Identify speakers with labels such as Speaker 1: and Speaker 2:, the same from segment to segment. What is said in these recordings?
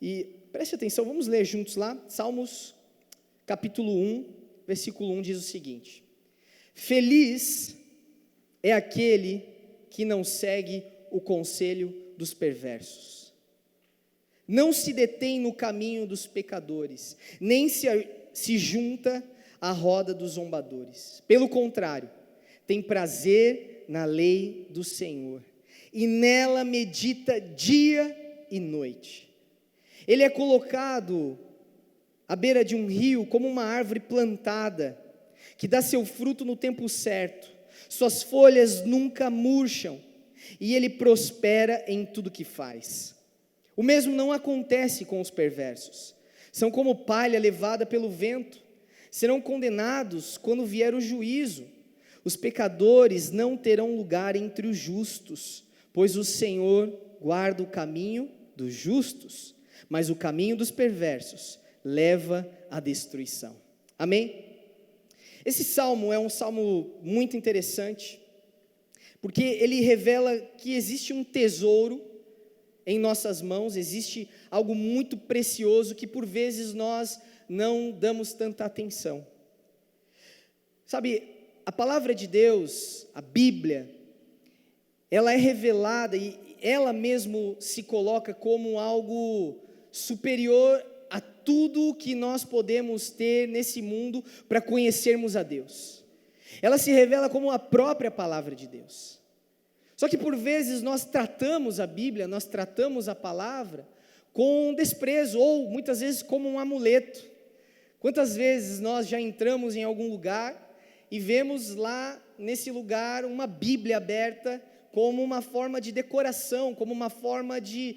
Speaker 1: E preste atenção, vamos ler juntos lá, Salmos capítulo 1, versículo 1 diz o seguinte: feliz é aquele que não segue o conselho dos perversos, não se detém no caminho dos pecadores, nem se junta à roda dos zombadores. Pelo contrário, tem prazer na lei do Senhor, e nela medita dia e noite. Ele é colocado à beira de um rio como uma árvore plantada, que dá seu fruto no tempo certo, suas folhas nunca murcham, e ele prospera em tudo que faz. O mesmo não acontece com os perversos, são como palha levada pelo vento, serão condenados quando vier o juízo. Os pecadores não terão lugar entre os justos, pois o Senhor guarda o caminho dos justos, mas o caminho dos perversos leva à destruição. Amém? Esse salmo é um salmo muito interessante, porque ele revela que existe um tesouro em nossas mãos, existe algo muito precioso que por vezes nós não damos tanta atenção. Sabe, a palavra de Deus, a Bíblia, ela é revelada e ela mesmo se coloca como algo superior a tudo que nós podemos ter nesse mundo para conhecermos a Deus. Ela se revela como a própria palavra de Deus. Só que por vezes nós tratamos a Bíblia, nós tratamos a palavra com desprezo, ou muitas vezes como um amuleto. Quantas vezes nós já entramos em algum lugar e vemos lá nesse lugar uma Bíblia aberta como uma forma de decoração, como uma forma de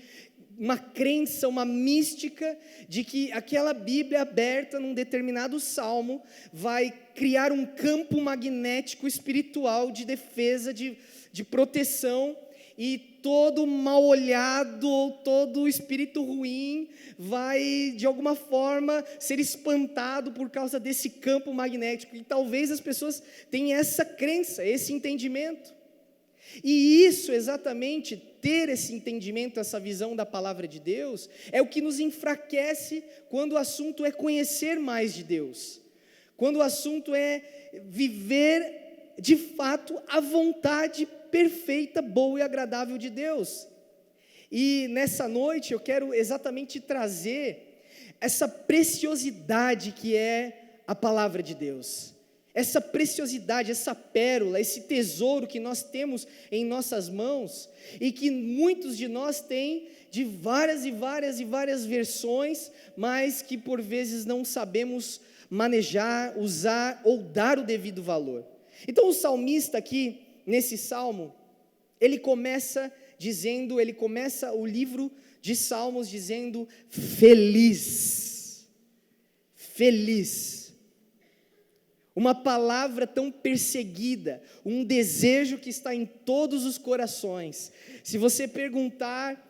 Speaker 1: uma crença, uma mística de que aquela Bíblia aberta num determinado salmo vai criar um campo magnético espiritual de defesa, de proteção, e todo mal olhado ou todo espírito ruim vai de alguma forma ser espantado por causa desse campo magnético. E talvez as pessoas tenham essa crença, esse entendimento. E isso exatamente, ter esse entendimento, essa visão da palavra de Deus, é o que nos enfraquece quando o assunto é conhecer mais de Deus, quando o assunto é viver de fato a vontade perfeita, boa e agradável de Deus. E nessa noite eu quero exatamente trazer essa preciosidade que é a palavra de Deus, essa preciosidade, essa pérola, esse tesouro que nós temos em nossas mãos, e que muitos de nós têm de várias e várias e várias versões, mas que por vezes não sabemos manejar, usar ou dar o devido valor. Então o salmista aqui, nesse salmo, ele começa o livro de Salmos dizendo: feliz, feliz. Uma palavra tão perseguida, um desejo que está em todos os corações. Se você perguntar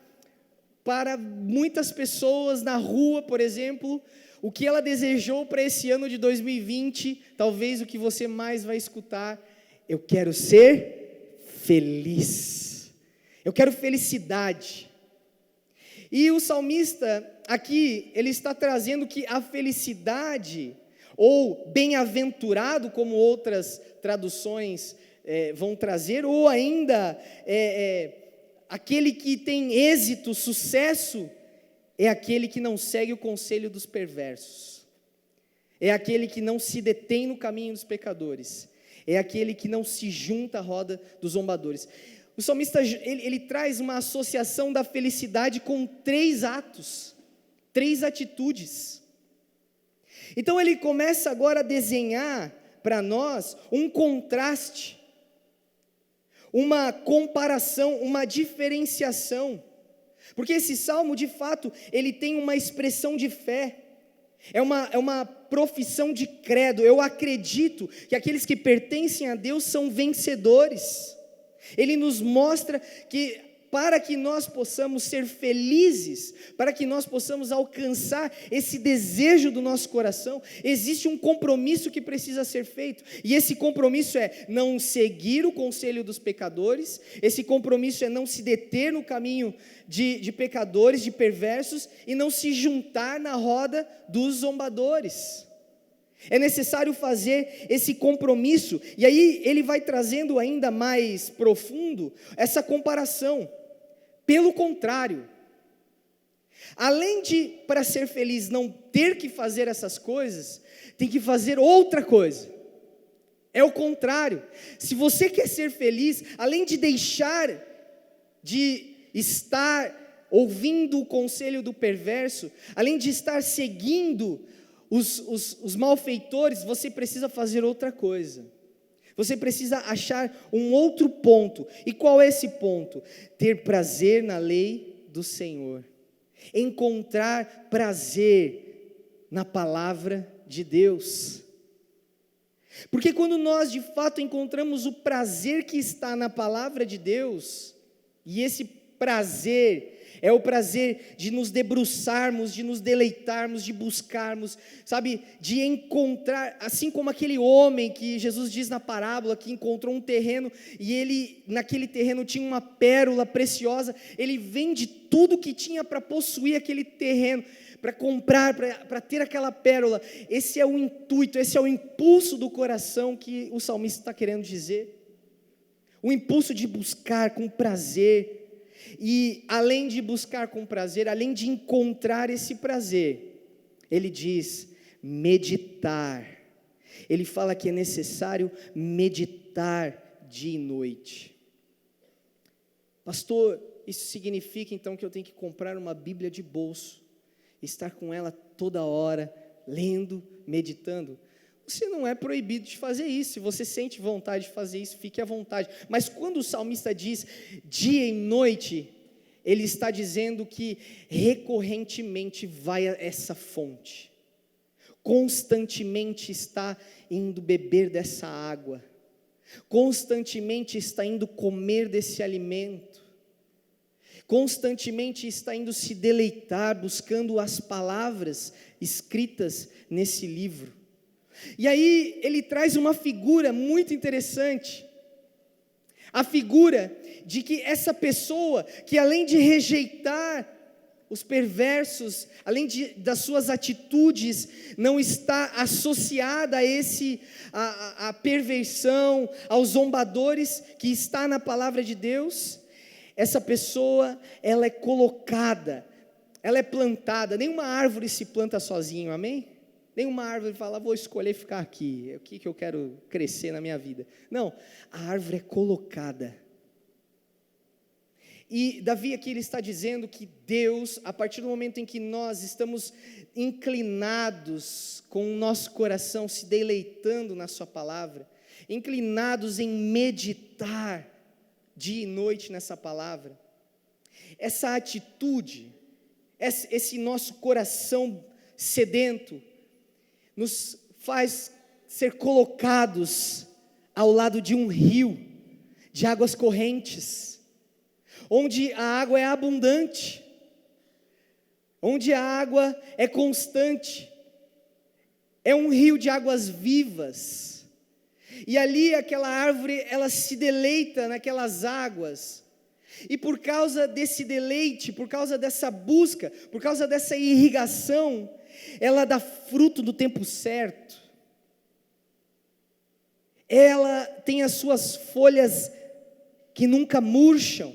Speaker 1: para muitas pessoas na rua, por exemplo, o que ela desejou para esse ano de 2020, talvez o que você mais vai escutar: eu quero ser feliz, eu quero felicidade. E o salmista aqui, ele está trazendo que a felicidade, ou bem-aventurado, como outras traduções vão trazer, ou ainda aquele que tem êxito, sucesso, é aquele que não segue o conselho dos perversos, é aquele que não se detém no caminho dos pecadores, é aquele que não se junta à roda dos zombadores. O salmista, ele traz uma associação da felicidade com 3 atos, 3 atitudes. Então ele começa agora a desenhar para nós um contraste, uma comparação, uma diferenciação, porque esse salmo de fato, ele tem uma expressão de fé, é uma profissão de credo. Eu acredito que aqueles que pertencem a Deus são vencedores. Ele nos mostra que para que nós possamos ser felizes, para que nós possamos alcançar esse desejo do nosso coração, existe um compromisso que precisa ser feito, e esse compromisso é não seguir o conselho dos pecadores, esse compromisso é não se deter no caminho de pecadores, de perversos, e não se juntar na roda dos zombadores. É necessário fazer esse compromisso, e aí ele vai trazendo ainda mais profundo essa comparação. Pelo contrário, além de, para ser feliz, não ter que fazer essas coisas, tem que fazer outra coisa. É o contrário. Se você quer ser feliz, além de deixar de estar ouvindo o conselho do perverso, além de estar seguindo os malfeitores, você precisa fazer outra coisa. Você precisa achar um outro ponto. E qual é esse ponto? Ter prazer na lei do Senhor. Encontrar prazer na palavra de Deus. Porque quando nós de fato encontramos o prazer que está na palavra de Deus, e esse prazer é o prazer de nos debruçarmos, de nos deleitarmos, de buscarmos, sabe, de encontrar, assim como aquele homem que Jesus diz na parábola, que encontrou um terreno, e ele, naquele terreno tinha uma pérola preciosa, ele vende tudo que tinha para possuir aquele terreno, para comprar, para ter aquela pérola. Esse é o intuito, esse é o impulso do coração que o salmista está querendo dizer, o impulso de buscar com prazer. E além de buscar com prazer, além de encontrar esse prazer, ele diz meditar. Ele fala que é necessário meditar dia e noite. Pastor, isso significa então que eu tenho que comprar uma Bíblia de bolso, estar com ela toda hora, lendo, meditando? Você não é proibido de fazer isso. Se você sente vontade de fazer isso, fique à vontade. Mas quando o salmista diz dia e noite, ele está dizendo que recorrentemente vai a essa fonte, constantemente está indo beber dessa água, constantemente está indo comer desse alimento, constantemente está indo se deleitar, buscando as palavras escritas nesse livro. E aí ele traz uma figura muito interessante, a figura de que essa pessoa, que além de rejeitar os perversos, além das suas atitudes, não está associada a perversão, aos zombadores, que está na palavra de Deus, essa pessoa, ela é colocada, ela é plantada. Nenhuma árvore se planta sozinho, amém? Nenhuma árvore fala, vou escolher ficar aqui, o que eu quero crescer na minha vida. Não, a árvore é colocada. E Davi aqui ele está dizendo que Deus, a partir do momento em que nós estamos inclinados com o nosso coração, se deleitando na sua palavra, inclinados em meditar dia e noite nessa palavra, essa atitude, esse nosso coração sedento, nos faz ser colocados ao lado de um rio, de águas correntes, onde a água é abundante, onde a água é constante, é um rio de águas vivas, e ali aquela árvore, ela se deleita naquelas águas, e por causa desse deleite, por causa dessa busca, por causa dessa irrigação, ela dá fruto do tempo certo, ela tem as suas folhas que nunca murcham,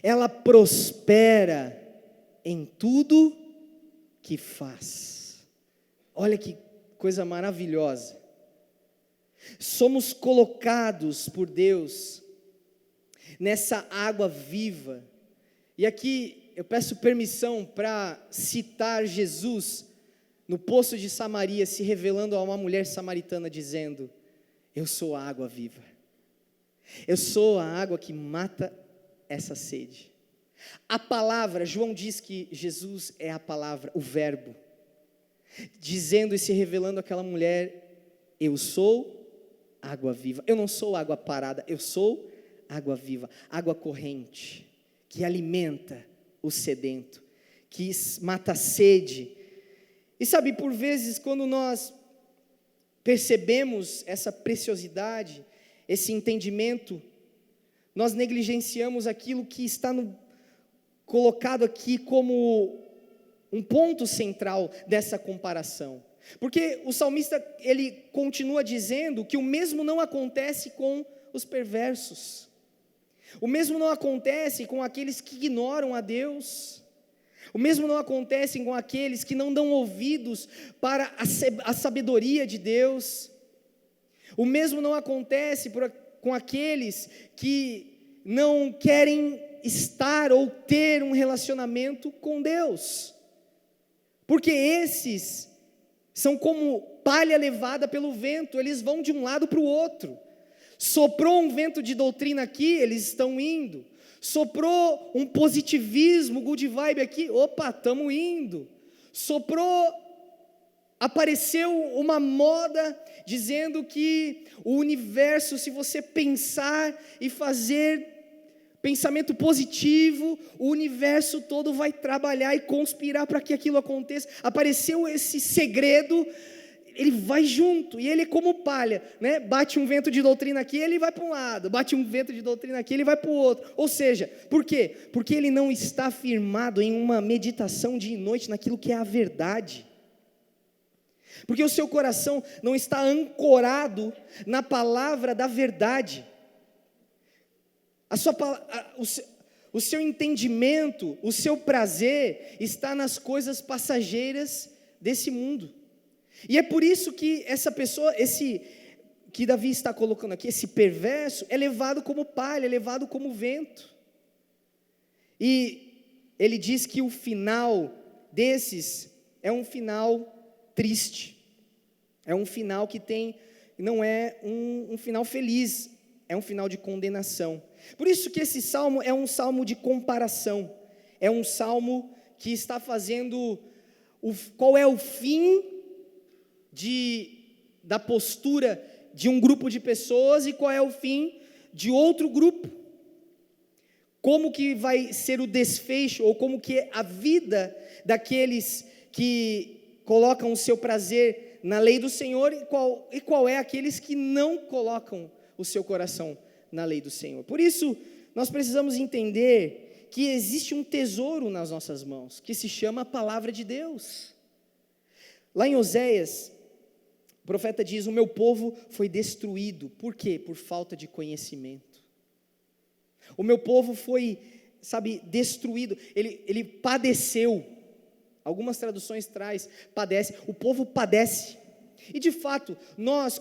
Speaker 1: ela prospera em tudo que faz. Olha que coisa maravilhosa. Somos colocados por Deus nessa água viva. E aqui eu peço permissão para citar Jesus no poço de Samaria, se revelando a uma mulher samaritana, dizendo: eu sou a água viva, eu sou a água que mata essa sede. A palavra, João diz que Jesus é a palavra, o verbo, dizendo e se revelando àquela mulher: eu sou água viva, eu não sou água parada, eu sou água viva, água corrente, que alimenta o sedento, que mata a sede. E sabe, por vezes, quando nós percebemos essa preciosidade, esse entendimento, nós negligenciamos aquilo que está colocado aqui como um ponto central dessa comparação. Porque o salmista, ele continua dizendo que o mesmo não acontece com os perversos. O mesmo não acontece com aqueles que ignoram a Deus. O mesmo não acontece com aqueles que não dão ouvidos para a sabedoria de Deus. O mesmo não acontece com aqueles que não querem estar ou ter um relacionamento com Deus. Porque esses são como palha levada pelo vento, eles vão de um lado para o outro. Soprou um vento de doutrina aqui, eles estão indo. Soprou um positivismo, good vibe aqui, opa, estamos indo. Apareceu uma moda dizendo que o universo, se você pensar e fazer pensamento positivo, o universo todo vai trabalhar e conspirar para que aquilo aconteça. Apareceu esse segredo, ele vai junto, e ele é como palha, né? Bate um vento de doutrina aqui, ele vai para um lado, bate um vento de doutrina aqui, ele vai para o outro. Ou seja, por quê? Porque ele não está firmado em uma meditação dia e noite naquilo que é a verdade. Porque o seu coração não está ancorado na palavra da verdade. O seu entendimento, o seu prazer está nas coisas passageiras desse mundo. E é por isso que essa pessoa, que Davi está colocando aqui, esse perverso, é levado como palha, é levado como vento. E ele diz que o final desses é um final triste, é um final que não é um final feliz, é um final de condenação. Por isso que esse salmo é um salmo de comparação, é um salmo que está fazendo qual é o fim da postura de um grupo de pessoas e qual é o fim de outro grupo. Como que vai ser o desfecho, ou como que é a vida daqueles que colocam o seu prazer na lei do Senhor, e qual é aqueles que não colocam o seu coração na lei do Senhor. Por isso, nós precisamos entender que existe um tesouro nas nossas mãos, que se chama a palavra de Deus. Lá em Oséias, o profeta diz: o meu povo foi destruído. Por quê? Por falta de conhecimento. O meu povo foi, destruído, ele padeceu. Algumas traduções traz, padece, o povo padece. E de fato,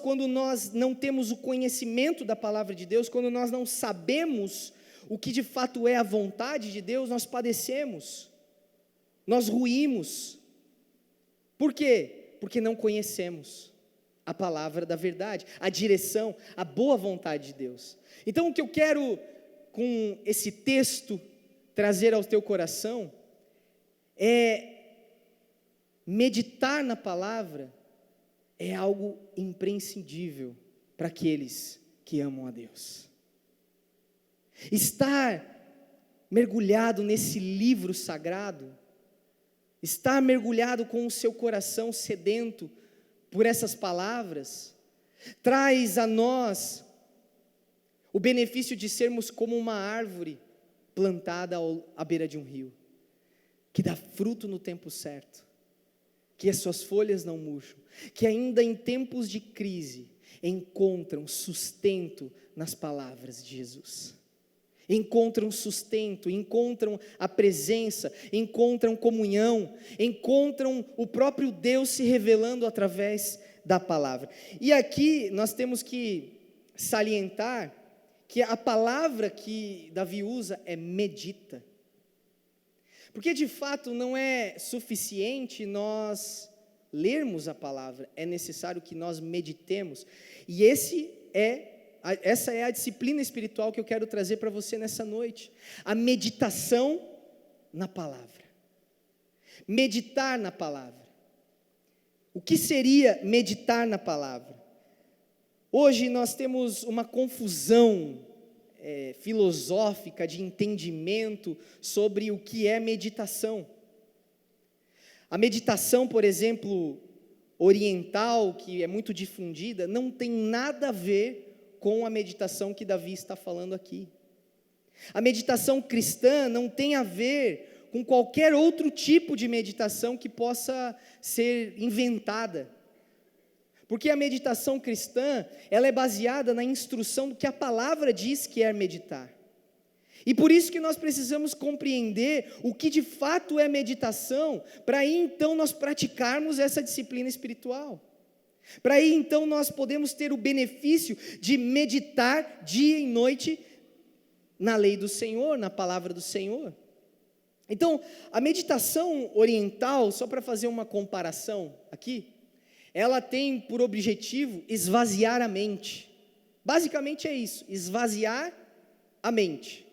Speaker 1: quando nós não temos o conhecimento da palavra de Deus, quando nós não sabemos o que de fato é a vontade de Deus, nós padecemos, nós ruímos. Por quê? Porque não conhecemos a palavra da verdade, a direção, a boa vontade de Deus. Então o que eu quero com esse texto trazer ao teu coração é meditar na palavra. É algo imprescindível para aqueles que amam a Deus. Estar mergulhado nesse livro sagrado, estar mergulhado com o seu coração sedento por essas palavras, traz a nós o benefício de sermos como uma árvore plantada à beira de um rio, que dá fruto no tempo certo, que as suas folhas não murcham, que ainda em tempos de crise encontram sustento nas palavras de Jesus. Encontram sustento, encontram a presença, encontram comunhão, encontram o próprio Deus se revelando através da palavra. E aqui nós temos que salientar que a palavra que Davi usa é medita. Porque de fato não é suficiente nós lermos a palavra, é necessário que nós meditemos. E essa é a disciplina espiritual que eu quero trazer para você nessa noite. A meditação na palavra. Meditar na palavra. O que seria meditar na palavra? Hoje nós temos uma confusão filosófica, de entendimento sobre o que é meditação. A meditação, por exemplo, oriental, que é muito difundida, não tem nada a ver com a meditação que Davi está falando aqui. A meditação cristã não tem a ver com qualquer outro tipo de meditação que possa ser inventada. Porque a meditação cristã, ela é baseada na instrução do que a palavra diz que é meditar. E por isso que nós precisamos compreender o que de fato é meditação, para aí então nós praticarmos essa disciplina espiritual. Para aí então nós podemos ter o benefício de meditar dia e noite na lei do Senhor, na palavra do Senhor. Então, a meditação oriental, só para fazer uma comparação aqui, ela tem por objetivo esvaziar a mente. Basicamente é isso, esvaziar a mente.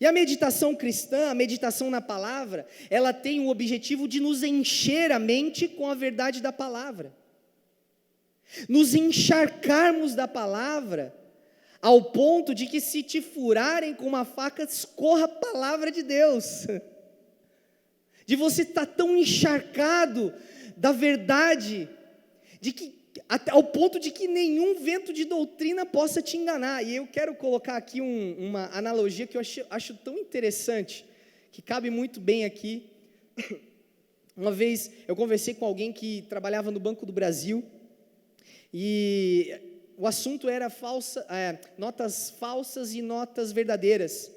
Speaker 1: E a meditação cristã, a meditação na palavra, ela tem o objetivo de nos encher a mente com a verdade da palavra. Nos encharcarmos da palavra, ao ponto de que se te furarem com uma faca, escorra a palavra de Deus. De você estar tão encharcado da verdade, de que, até ao ponto de que nenhum vento de doutrina possa te enganar. E eu quero colocar aqui uma analogia que eu acho tão interessante, que cabe muito bem aqui. Uma vez eu conversei com alguém que trabalhava no Banco do Brasil, e o assunto era notas falsas e notas verdadeiras.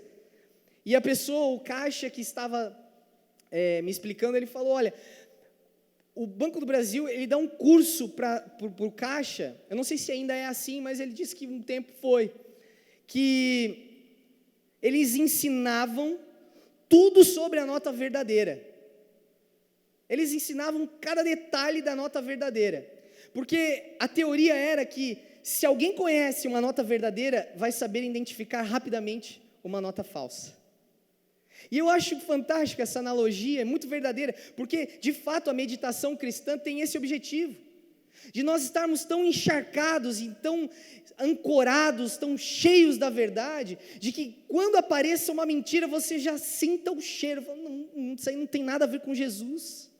Speaker 1: E a pessoa, o caixa que estava me explicando, ele falou, olha, o Banco do Brasil, ele dá um curso para o caixa, eu não sei se ainda é assim, mas ele disse que um tempo foi, que eles ensinavam tudo sobre a nota verdadeira. Eles ensinavam cada detalhe da nota verdadeira, porque a teoria era que se alguém conhece uma nota verdadeira, vai saber identificar rapidamente uma nota falsa. E eu acho fantástica essa analogia, é muito verdadeira, porque de fato a meditação cristã tem esse objetivo, de nós estarmos tão encharcados e tão ancorados, tão cheios da verdade, de que quando apareça uma mentira, você já sinta o cheiro, fala, não, isso aí não tem nada a ver com Jesus.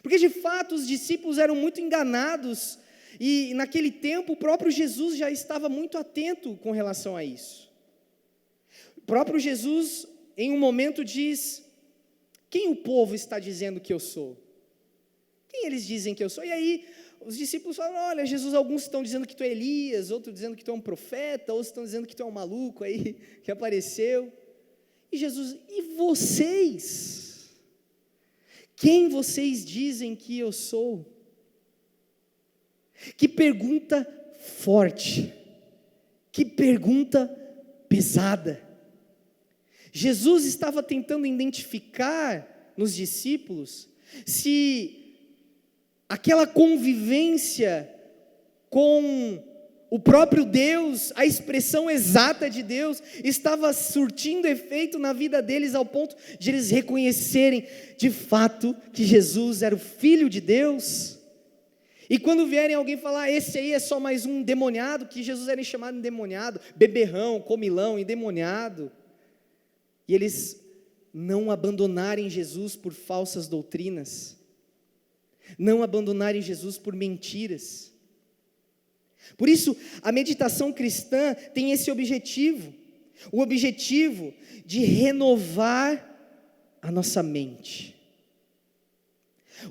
Speaker 1: Porque de fato os discípulos eram muito enganados, e naquele tempo o próprio Jesus já estava muito atento com relação a isso. O próprio Jesus, em um momento, diz, quem o povo está dizendo que eu sou? Quem eles dizem que eu sou? E aí os discípulos falam, olha Jesus, alguns estão dizendo que tu é Elias, outros dizendo que tu é um profeta, outros estão dizendo que tu é um maluco aí, que apareceu. E Jesus, e vocês? Quem vocês dizem que eu sou? Que pergunta forte, que pergunta pesada. Jesus estava tentando identificar nos discípulos se aquela convivência com o próprio Deus, a expressão exata de Deus, estava surtindo efeito na vida deles ao ponto de eles reconhecerem de fato que Jesus era o Filho de Deus. E quando vierem alguém falar, esse aí é só mais um endemoniado, que Jesus era chamado de endemoniado, beberrão, comilão, endemoniado, e eles não abandonarem Jesus por falsas doutrinas, não abandonarem Jesus por mentiras. Por isso, a meditação cristã tem esse objetivo, o objetivo de renovar a nossa mente,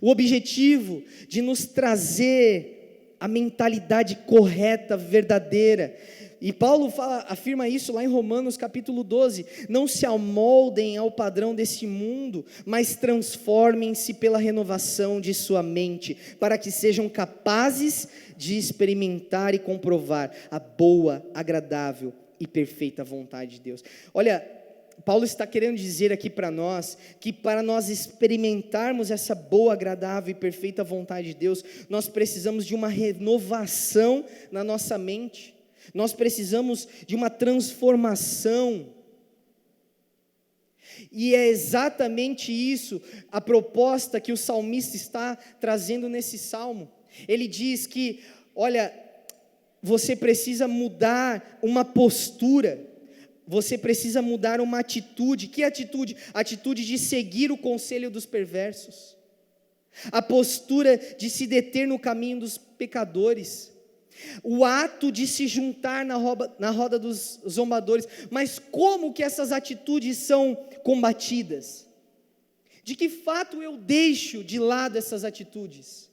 Speaker 1: o objetivo de nos trazer a mentalidade correta, verdadeira. E Paulo afirma isso lá em Romanos capítulo 12, não se amoldem ao padrão desse mundo, mas transformem-se pela renovação de sua mente, para que sejam capazes de experimentar e comprovar a boa, agradável e perfeita vontade de Deus. Olha, Paulo está querendo dizer aqui para nós, que para nós experimentarmos essa boa, agradável e perfeita vontade de Deus, nós precisamos de uma renovação na nossa mente, nós precisamos de uma transformação, e é exatamente isso, a proposta que o salmista está trazendo nesse salmo. Ele diz que, olha, você precisa mudar uma postura, você precisa mudar uma atitude. Que atitude? A atitude de seguir o conselho dos perversos, a postura de se deter no caminho dos pecadores, o ato de se juntar na roda dos zombadores. Mas como que essas atitudes são combatidas? De que fato eu deixo de lado essas atitudes?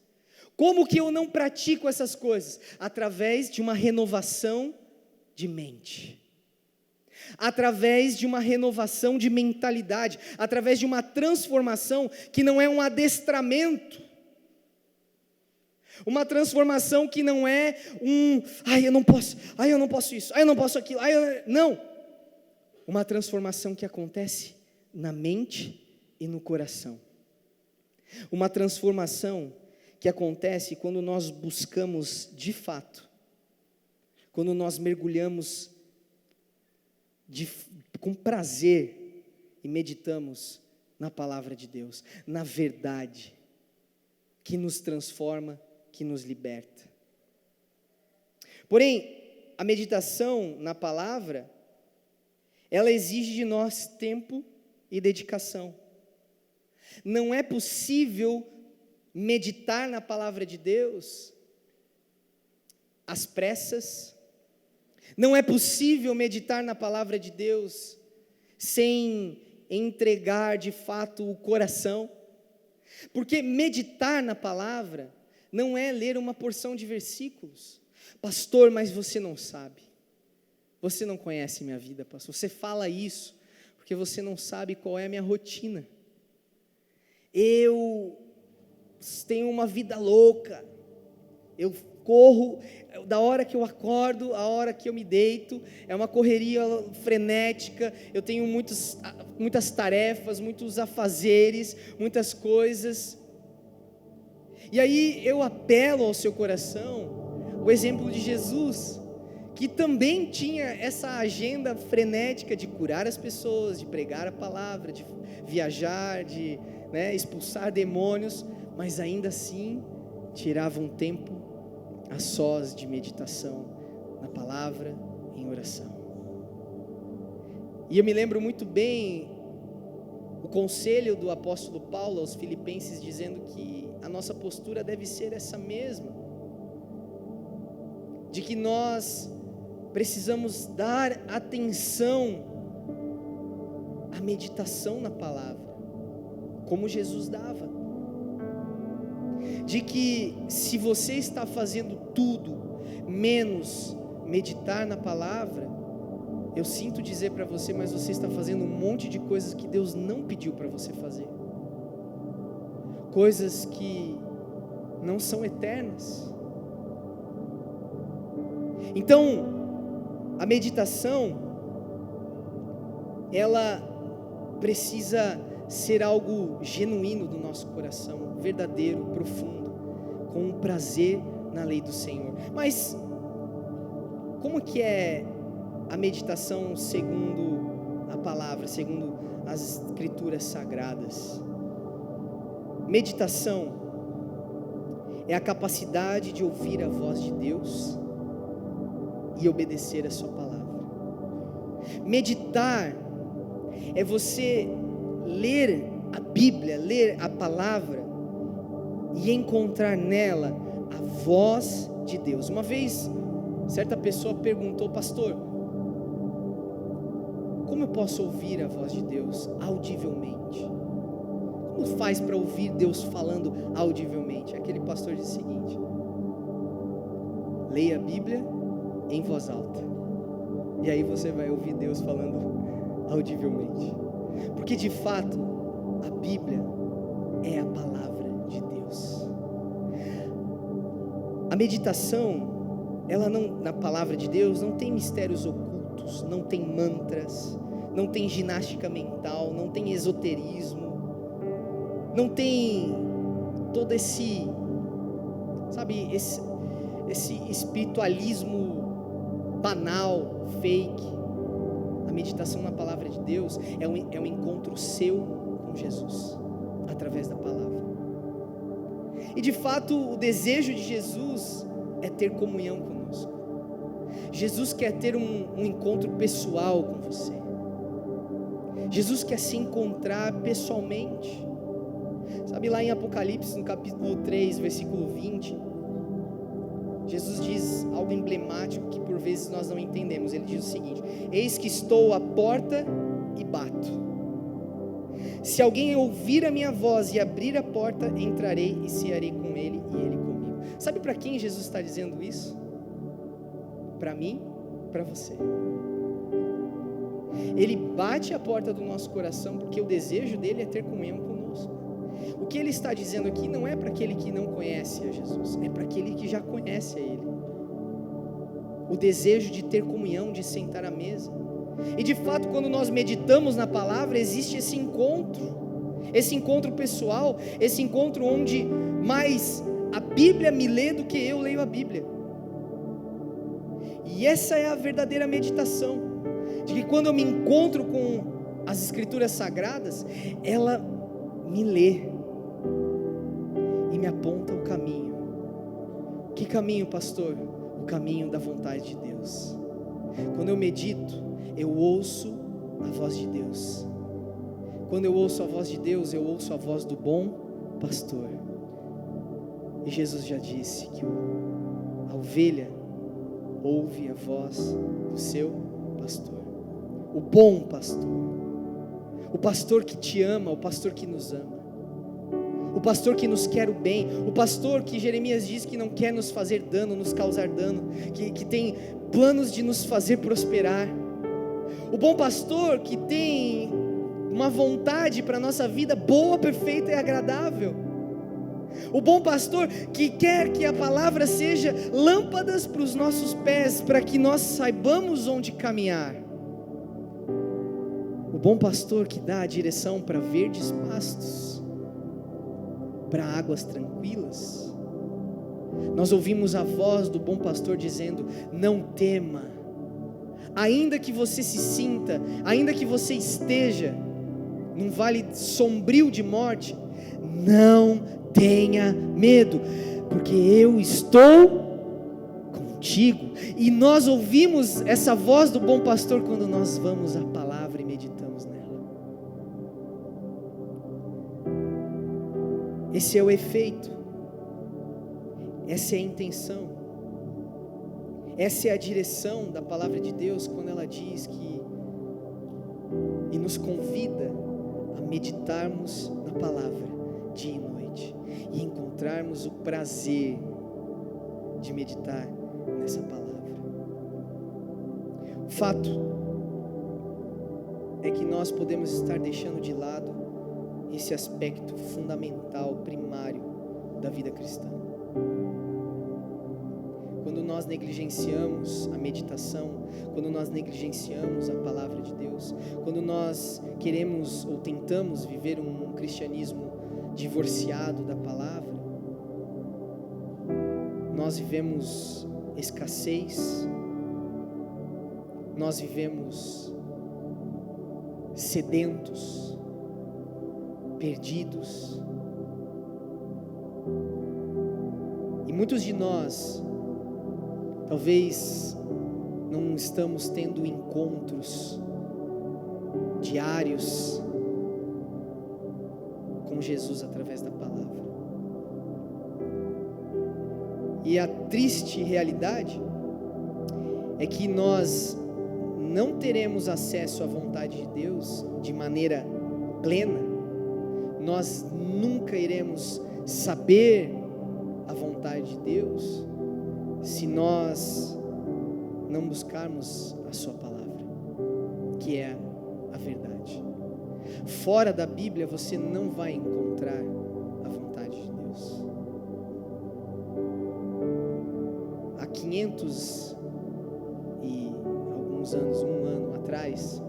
Speaker 1: Como que eu não pratico essas coisas? Através de uma renovação de mente, através de uma renovação de mentalidade, através de uma transformação que não é um adestramento, uma transformação que não é eu não posso isso, eu não posso aquilo, não, uma transformação que acontece na mente e no coração, uma transformação que acontece quando nós buscamos de fato, quando nós mergulhamos com prazer e meditamos na palavra de Deus, na verdade, que nos transforma, que nos liberta. Porém, a meditação na palavra, ela exige de nós tempo e dedicação. Não é possível meditar na palavra de Deus às pressas. Não é possível meditar na palavra de Deus sem entregar de fato o coração, porque meditar na palavra não é ler uma porção de versículos. Pastor, mas você não sabe, você não conhece minha vida, pastor, você fala isso porque você não sabe qual é a minha rotina. Eu tenho uma vida louca, eu corro da hora que eu acordo, a hora que eu me deito, é uma correria frenética, eu tenho muitas tarefas, muitos afazeres, muitas coisas, e aí eu apelo ao seu coração, o exemplo de Jesus, que também tinha essa agenda frenética de curar as pessoas, de pregar a palavra, de viajar, de expulsar demônios, mas ainda assim tirava um tempo a sós de meditação na palavra, em oração. E eu me lembro muito bem o conselho do apóstolo Paulo aos Filipenses, dizendo que a nossa postura deve ser essa mesma, de que nós precisamos dar atenção à meditação na palavra, como Jesus dava, de que se você está fazendo tudo menos meditar na palavra, eu sinto dizer para você, mas você está fazendo um monte de coisas que Deus não pediu para você fazer, coisas que não são eternas. Então, a meditação, ela precisa ser algo genuíno do nosso coração, verdadeiro, profundo, com um prazer na lei do Senhor. Mas como que é a meditação segundo a palavra, segundo as escrituras sagradas? Meditação é a capacidade de ouvir a voz de Deus e obedecer a sua palavra. Meditar é você ler a Bíblia, ler a palavra e encontrar nela a voz de Deus. Uma vez, certa pessoa perguntou: pastor, como eu posso ouvir a voz de Deus audivelmente? Como faz para ouvir Deus falando audivelmente? Aquele pastor disse o seguinte: leia a Bíblia em voz alta, e aí você vai ouvir Deus falando audivelmente, porque de fato a Bíblia é a palavra de Deus. A meditação, ela não, na palavra de Deus, não tem mistérios ocultos, não tem mantras, não tem ginástica mental, não tem esoterismo, não tem todo esse espiritualismo banal, fake. A meditação na palavra de Deus é um encontro seu com Jesus, através da palavra. E de fato, o desejo de Jesus é ter comunhão conosco. Jesus quer ter um encontro pessoal com você. Jesus quer se encontrar pessoalmente. Sabe, lá em Apocalipse, no capítulo 3, versículo 20, Jesus diz algo emblemático que por vezes nós não entendemos. Ele diz o seguinte: eis que estou à porta e bato. Se alguém ouvir a minha voz e abrir a porta, entrarei e cearei com ele e ele comigo. Sabe para quem Jesus está dizendo isso? Para mim, para você. Ele bate a porta do nosso coração porque o desejo dele é ter comunhão conosco. O que ele está dizendo aqui não é para aquele que não conhece a Jesus, é para aquele que já conhece a ele. O desejo de ter comunhão, de sentar à mesa. E de fato, quando nós meditamos na palavra, existe esse encontro pessoal, esse encontro onde mais a Bíblia me lê do que eu leio a Bíblia. E essa é a verdadeira meditação, de que quando eu me encontro com as Escrituras Sagradas, ela me lê e me aponta o caminho. Que caminho, pastor? O caminho da vontade de Deus. Quando eu medito, eu ouço a voz de Deus. Quando eu ouço a voz de Deus, eu ouço a voz do bom pastor. E Jesus já disse que a ovelha ouve a voz do seu pastor. O bom pastor. O pastor que te ama, o pastor que nos ama. O pastor que nos quer o bem. O pastor que Jeremias diz que não quer nos fazer dano, nos causar dano, que tem planos de nos fazer prosperar. O bom pastor que tem uma vontade para a nossa vida boa, perfeita e agradável. O bom pastor que quer que a palavra seja lâmpadas para os nossos pés, para que nós saibamos onde caminhar. O bom pastor que dá a direção para verdes pastos, para águas tranquilas. Nós ouvimos a voz do bom pastor dizendo: não tema, ainda que você se sinta, ainda que você esteja num vale sombrio de morte, não tenha medo, porque eu estou contigo. E nós ouvimos essa voz do bom pastor quando nós vamos à palavra e meditamos nela. Esse é o efeito, essa é a intenção, essa é a direção da palavra de Deus quando ela diz que e nos convida a meditarmos na palavra dia e noite e encontrarmos o prazer de meditar nessa palavra. O fato é que nós podemos estar deixando de lado esse aspecto fundamental, primário da vida cristã. Quando nós negligenciamos a meditação, quando nós negligenciamos a palavra de Deus, quando nós queremos ou tentamos viver um cristianismo divorciado da palavra, nós vivemos escassez, nós vivemos sedentos, perdidos. E muitos de nós talvez não estamos tendo encontros diários com Jesus através da palavra. E a triste realidade é que nós não teremos acesso à vontade de Deus de maneira plena. Nós nunca iremos saber a vontade de Deus se nós não buscarmos a sua palavra, que é a verdade. Fora da Bíblia você não vai encontrar a vontade de Deus. Há 500 e alguns anos, um ano atrás,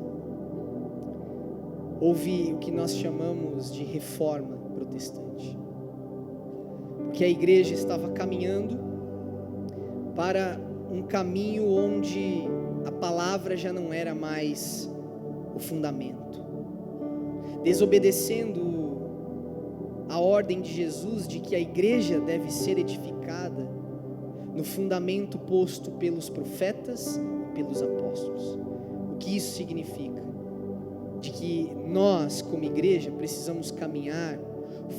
Speaker 1: houve o que nós chamamos de reforma protestante, porque a igreja estava caminhando para um caminho onde a palavra já não era mais o fundamento, desobedecendo a ordem de Jesus de que a igreja deve ser edificada no fundamento posto pelos profetas e pelos apóstolos. O que isso significa? De que nós, como igreja, precisamos caminhar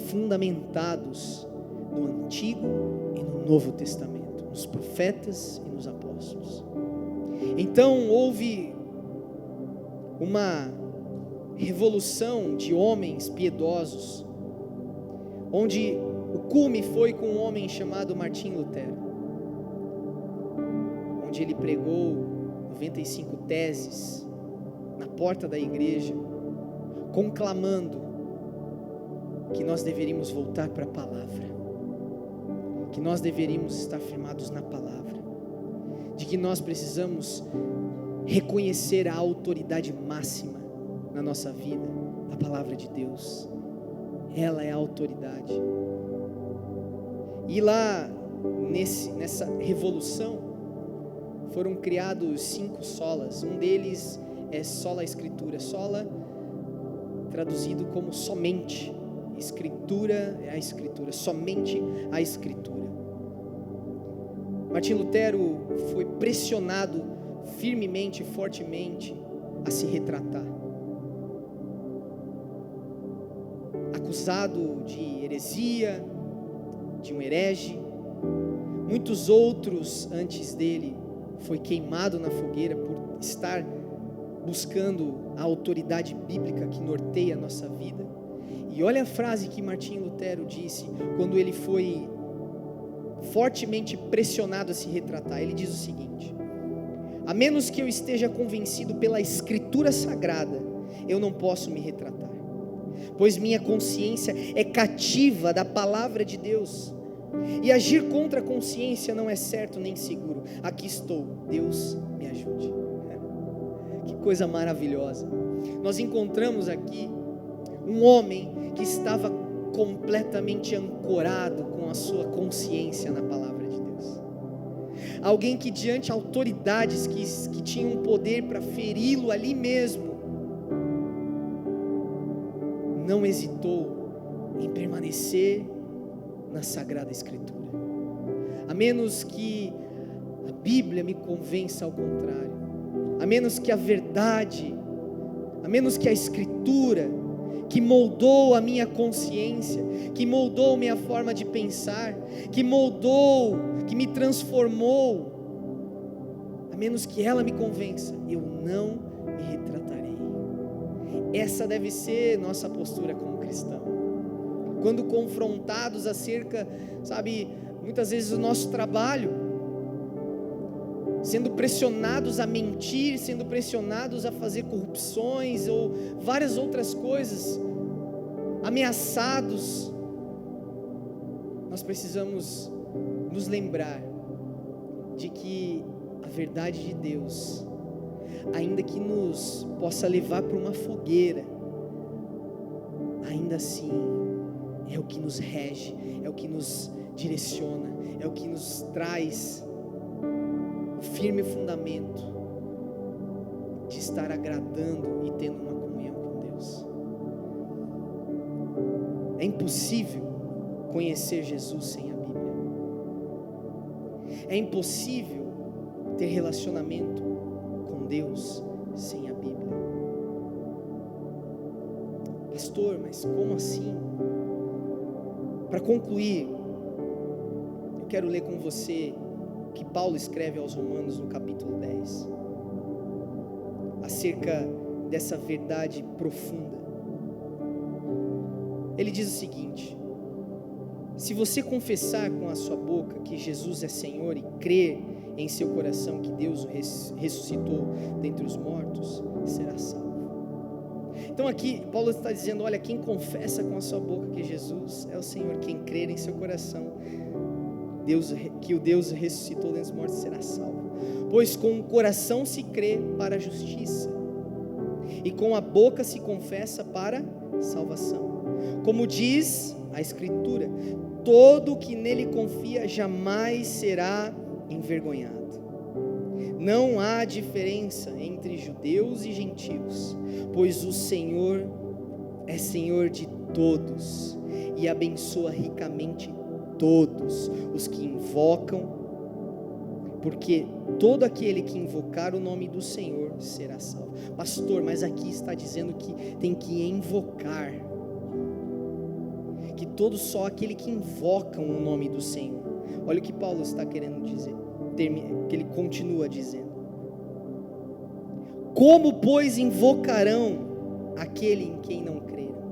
Speaker 1: fundamentados no Antigo e no Novo Testamento, nos profetas e nos apóstolos. Então houve uma revolução de homens piedosos, onde o cume foi com um homem chamado Martim Lutero, onde ele pregou 95 teses na porta da igreja, conclamando que nós deveríamos voltar para a palavra, que nós deveríamos estar firmados na palavra, de que nós precisamos reconhecer a autoridade máxima na nossa vida, a palavra de Deus. Ela é a autoridade. E lá nessa revolução foram criados 5 solas. Um deles é sola escritura. Sola traduzido como somente. Escritura é a escritura, somente a escritura. Martim Lutero foi pressionado firmemente, fortemente a se retratar, acusado de heresia, de um herege. Muitos outros antes dele foi queimado na fogueira por estar buscando a autoridade bíblica que norteia a nossa vida. E olha a frase que Martim Lutero disse quando ele foi fortemente pressionado a se retratar. Ele diz o seguinte: a menos que eu esteja convencido pela Escritura Sagrada, eu não posso me retratar, pois minha consciência é cativa da palavra de Deus, e agir contra a consciência não é certo nem seguro. Aqui estou, Deus me ajude. Que coisa maravilhosa. Nós encontramos aqui um homem que estava completamente ancorado com a sua consciência na palavra de Deus. Alguém que diante de autoridades que tinham poder para feri-lo ali mesmo, não hesitou em permanecer na Sagrada Escritura. A menos que a Bíblia me convença ao contrário, a menos que a verdade, a menos que a Escritura, que moldou a minha consciência, que moldou minha forma de pensar, que moldou, que me transformou, a menos que ela me convença, eu não me retratarei. Essa deve ser nossa postura como cristão. Quando confrontados acerca, muitas vezes do nosso trabalho, sendo pressionados a mentir, sendo pressionados a fazer corrupções ou várias outras coisas, ameaçados, nós precisamos nos lembrar de que a verdade de Deus, ainda que nos possa levar para uma fogueira, ainda assim é o que nos rege, é o que nos direciona, é o que nos traz firme fundamento de estar agradando e tendo uma comunhão com Deus. É impossível conhecer Jesus sem a Bíblia. É impossível ter relacionamento com Deus sem a Bíblia. Pastor, mas como assim? Para concluir, eu quero ler com você que Paulo escreve aos Romanos no capítulo 10, acerca dessa verdade profunda. Ele diz o seguinte: se você confessar com a sua boca que Jesus é Senhor e crer em seu coração que Deus o ressuscitou dentre os mortos, será salvo. Então aqui Paulo está dizendo, olha, quem confessa com a sua boca que Jesus é o Senhor, quem crer em seu coração que o Deus ressuscitou dentre os mortos, será salvo. Pois com o coração se crê para a justiça, e com a boca se confessa para salvação. Como diz a Escritura, todo que nele confia jamais será envergonhado. Não há diferença entre judeus e gentios, pois o Senhor é Senhor de todos e abençoa ricamente todos os que invocam porque todo aquele que invocar o nome do Senhor será salvo. Pastor, mas aqui está dizendo que tem que invocar, que só aquele que invocam o nome do Senhor. Olha o que Paulo está querendo dizer, que ele continua dizendo: como, pois, invocarão aquele em quem não creram?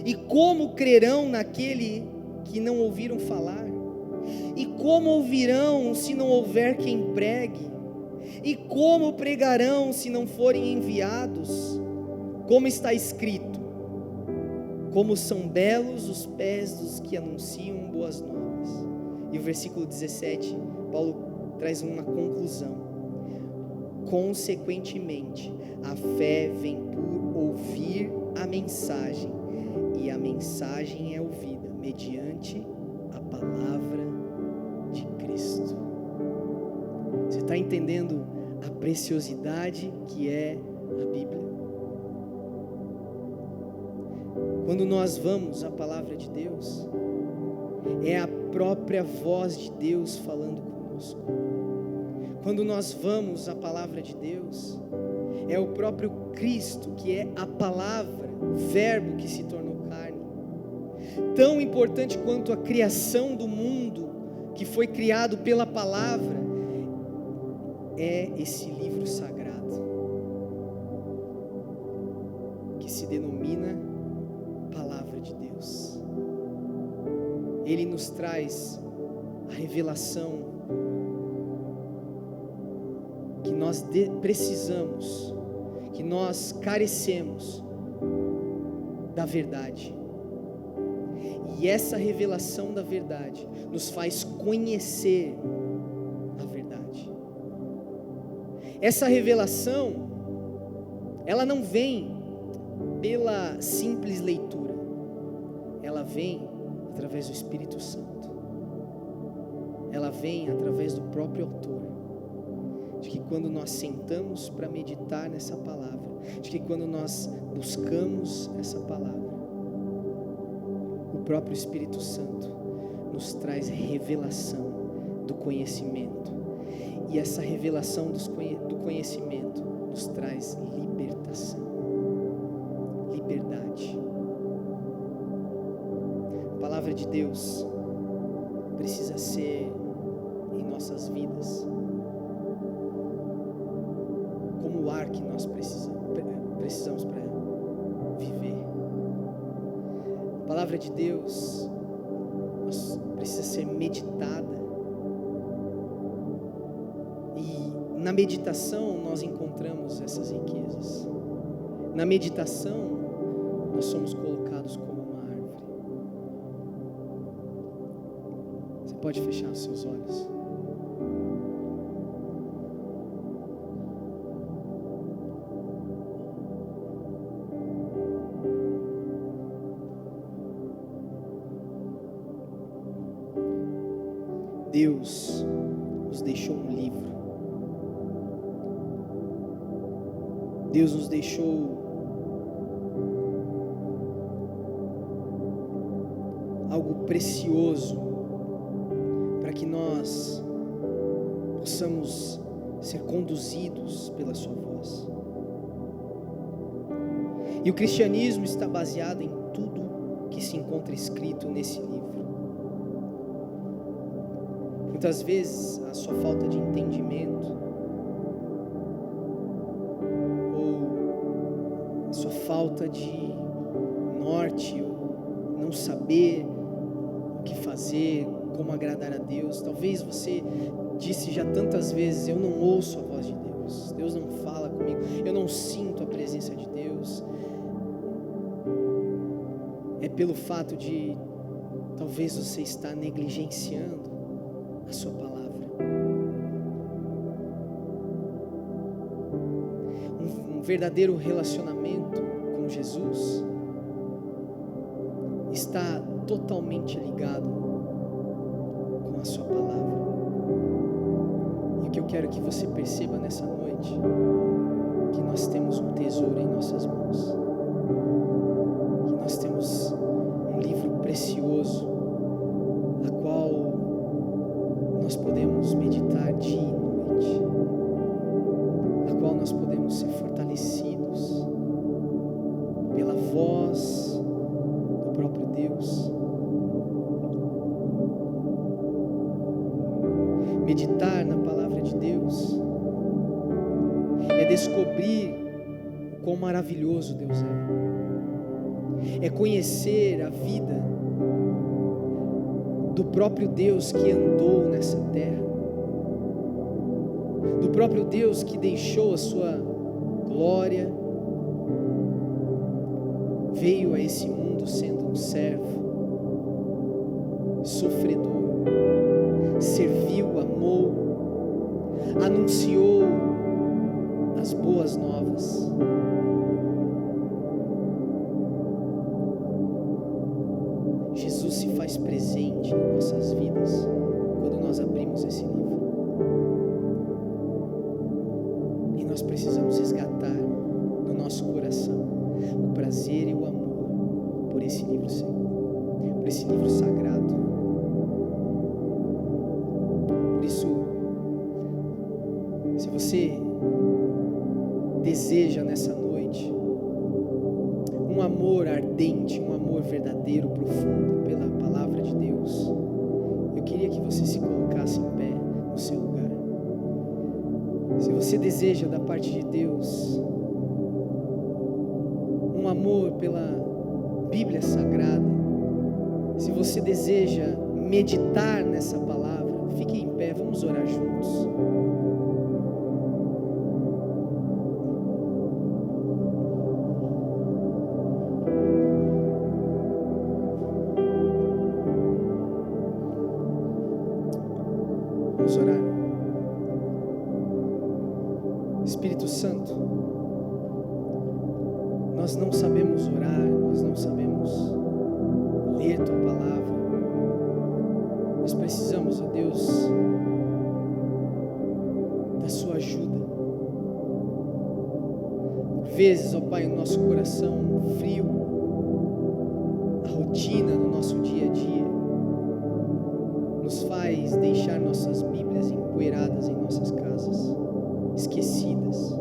Speaker 1: E como crerão naquele que não ouviram falar? E como ouvirão se não houver quem pregue? E como pregarão se não forem enviados? Como está escrito: como são belos os pés dos que anunciam boas novas. E o versículo 17, Paulo traz uma conclusão: consequentemente, a fé vem por ouvir a mensagem, e a mensagem é ouvida mediante a palavra de Cristo. Você está entendendo a preciosidade que é a Bíblia? Quando nós vamos à palavra de Deus, é a própria voz de Deus falando conosco. Quando nós vamos à palavra de Deus, é o próprio Cristo, que é a palavra, o verbo que se tornou carne. Tão importante quanto a criação do mundo, que foi criado pela palavra, é esse livro sagrado, que se denomina Palavra de Deus. Ele nos traz a revelação que nós precisamos, que nós carecemos da verdade. E essa revelação da verdade nos faz conhecer a verdade. Essa revelação, ela não vem pela simples leitura, ela vem através do Espírito Santo, ela vem através do próprio autor, de que quando nós sentamos para meditar nessa palavra, de que quando nós buscamos essa palavra, o próprio Espírito Santo nos traz revelação do conhecimento, e essa revelação do conhecimento nos traz libertação, liberdade. A palavra de Deus precisa ser em nossas vidas como o ar que nós precisamos para viver. A palavra de Deus precisa ser meditada, e na meditação nós encontramos essas riquezas. Na meditação nós somos colocados como uma árvore. Você pode fechar os seus olhos? Deus nos deixou um livro. Deus nos deixou algo precioso para que nós possamos ser conduzidos pela sua voz. E o cristianismo está baseado em tudo que se encontra escrito nesse livro. Muitas vezes a sua falta de entendimento, ou a sua falta de norte, ou não saber o que fazer, como agradar a Deus. Talvez você disse já tantas vezes: eu não ouço a voz de Deus, Deus não fala comigo, eu não sinto a presença de Deus. É pelo fato de talvez você estar negligenciando a sua palavra. Um verdadeiro relacionamento com Jesus está totalmente ligado com a sua palavra. E o que eu quero que você perceba nessa noite, que nós temos um tesouro em nossas mãos, que nós temos um livro precioso, a qual nós podemos meditar Deus. Meditar na palavra de Deus é descobrir o quão maravilhoso Deus é conhecer a vida do próprio Deus que andou nessa terra, do próprio Deus que deixou a sua glória, veio a esse mundo sendo um servo, sofredor, serviu, amou, anunciou as boas novas. Jesus se faz presente em nossas vidas quando nós abrimos esse livro, e nós precisamos resgatar no nosso coração o prazer e o amor por esse livro, por esse livro sagrado. Por isso, se você deseja nessa noite um amor ardente, um amor verdadeiro, profundo pela palavra de Deus, eu queria que você se colocasse em pé no seu lugar. Se você deseja da parte de Deus um amor pela Bíblia Sagrada, se você deseja meditar nessa palavra, fique em pé, vamos orar juntos. Vamos orar. Espírito Santo, nós não sabemos orar, nós não sabemos ler Tua palavra. Nós precisamos, ó Deus, da Sua ajuda. Por vezes, ó Pai, o nosso coração frio, a rotina do nosso dia a dia, nos faz deixar nossas Bíblias empoeiradas em nossas casas, esquecidas.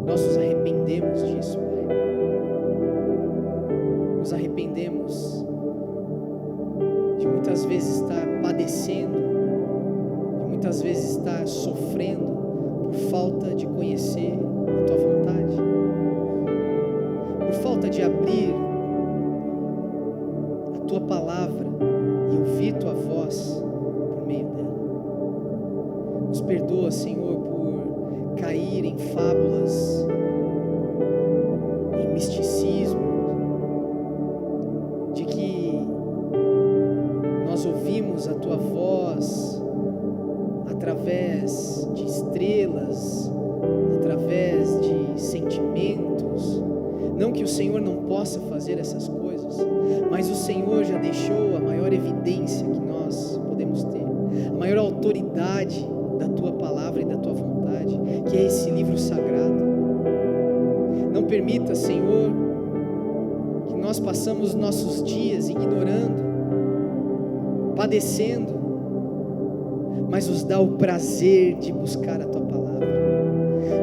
Speaker 1: Nós nos arrependemos disso, Pai. Nos arrependemos de muitas vezes estar padecendo, de muitas vezes estar sofrendo por falta de conhecer a Tua vontade, por falta de abrir a Tua palavra e ouvir Tua voz por meio dela. Nos perdoa, Senhor, por cair em fábulas, em misticismo, de que nós ouvimos a Tua voz através de estrelas, através de sentimentos. Não que o Senhor não possa fazer essas coisas, mas o Senhor já deixou a maior evidência que nós podemos ter, a maior autoridade da Tua palavra e da Tua vontade, que é esse livro sagrado. Não permita, Senhor, que nós passamos nossos dias ignorando, padecendo, mas nos dá o prazer de buscar a Tua palavra.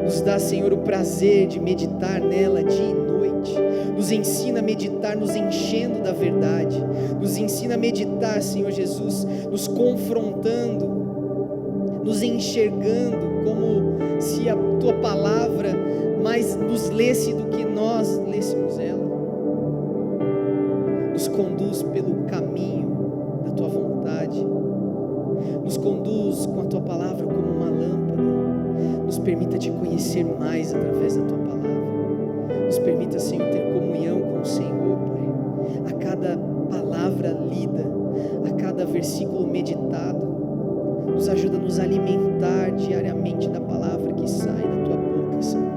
Speaker 1: Nos dá, Senhor, o prazer de meditar nela dia e noite. Nos ensina a meditar, nos enchendo da verdade. Nos ensina a meditar, Senhor Jesus, nos confrontando, nos enxergando como se a Tua palavra mais nos lesse do que nós lêssemos ela. Nos conduz pelo caminho da Tua vontade. Nos conduz com a Tua palavra como uma lâmpada. Nos permita Te conhecer mais através da Tua palavra. Nos permita, Senhor, ter comunhão com o Senhor, Pai. A cada palavra lida, a cada versículo meditado, nos ajuda a nos alimentar diariamente da palavra que sai da Tua boca, Senhor.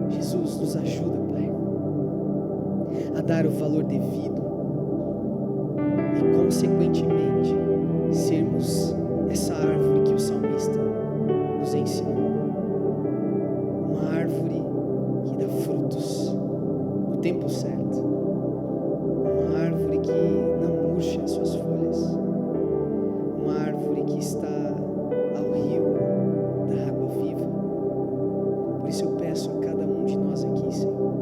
Speaker 1: Jesus, nos ajuda, Pai, a dar o valor devido e, consequentemente, sermos essa árvore que o salmista nos ensinou. Uma árvore que dá frutos no tempo certo. Uma árvore que não murcha as suas folhas. Uma árvore que está ao rio da água viva. Por isso eu peço a cada um de nós aqui, Senhor,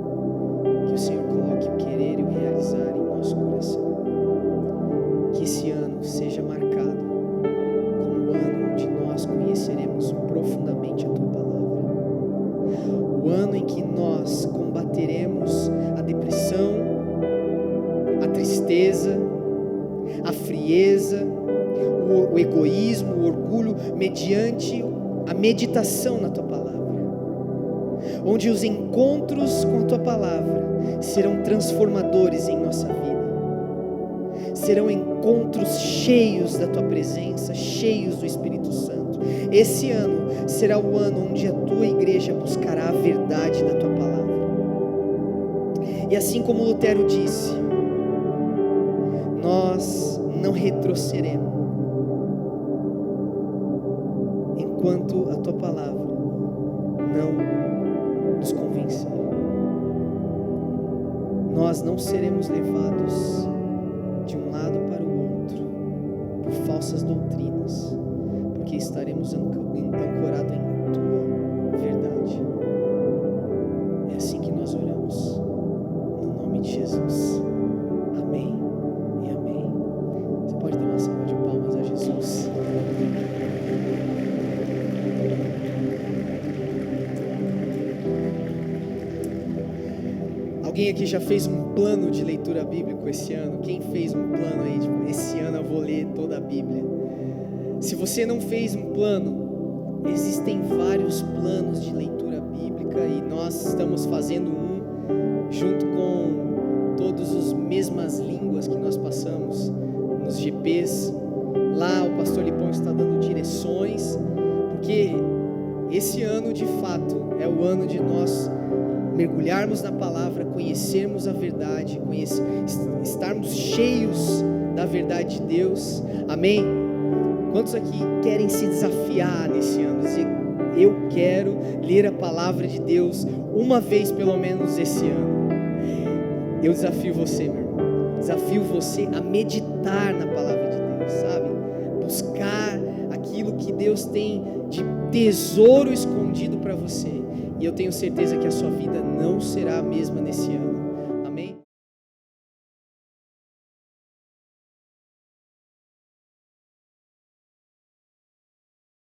Speaker 1: mediante a meditação na Tua Palavra, onde os encontros com a Tua Palavra serão transformadores em nossa vida, serão encontros cheios da Tua presença, cheios do Espírito Santo. Esse ano será o ano onde a Tua igreja buscará a verdade da Tua Palavra. E assim como Lutero disse, nós não retrocederemos enquanto a Tua Palavra não nos convencer. Nós não seremos levados de um lado para o outro por falsas doutrinas, porque estaremos ancorados em Tua verdade. É assim que nós oramos, no nome de Jesus. Amém e amém. Você pode dar uma salva de palmas a Jesus. Alguém aqui já fez um plano de leitura bíblica esse ano? Quem fez um plano aí? Tipo, esse ano eu vou ler toda a Bíblia. Se você não fez um plano, existem vários planos de leitura bíblica e nós estamos fazendo um junto com todas as mesmas línguas que nós passamos nos GPs. Lá o pastor Lipão está dando direções, porque esse ano de fato é o ano de nós mergulharmos na palavra, conhecermos a verdade, estarmos cheios da verdade de Deus. Amém? Quantos aqui querem se desafiar nesse ano? Dizer, eu quero ler a palavra de Deus uma vez pelo menos esse ano. Eu desafio você, meu irmão. Desafio você a meditar na palavra de Deus, sabe? Buscar aquilo que Deus tem de tesouro escondido para você. E eu tenho certeza que a sua vida não será a mesma nesse ano.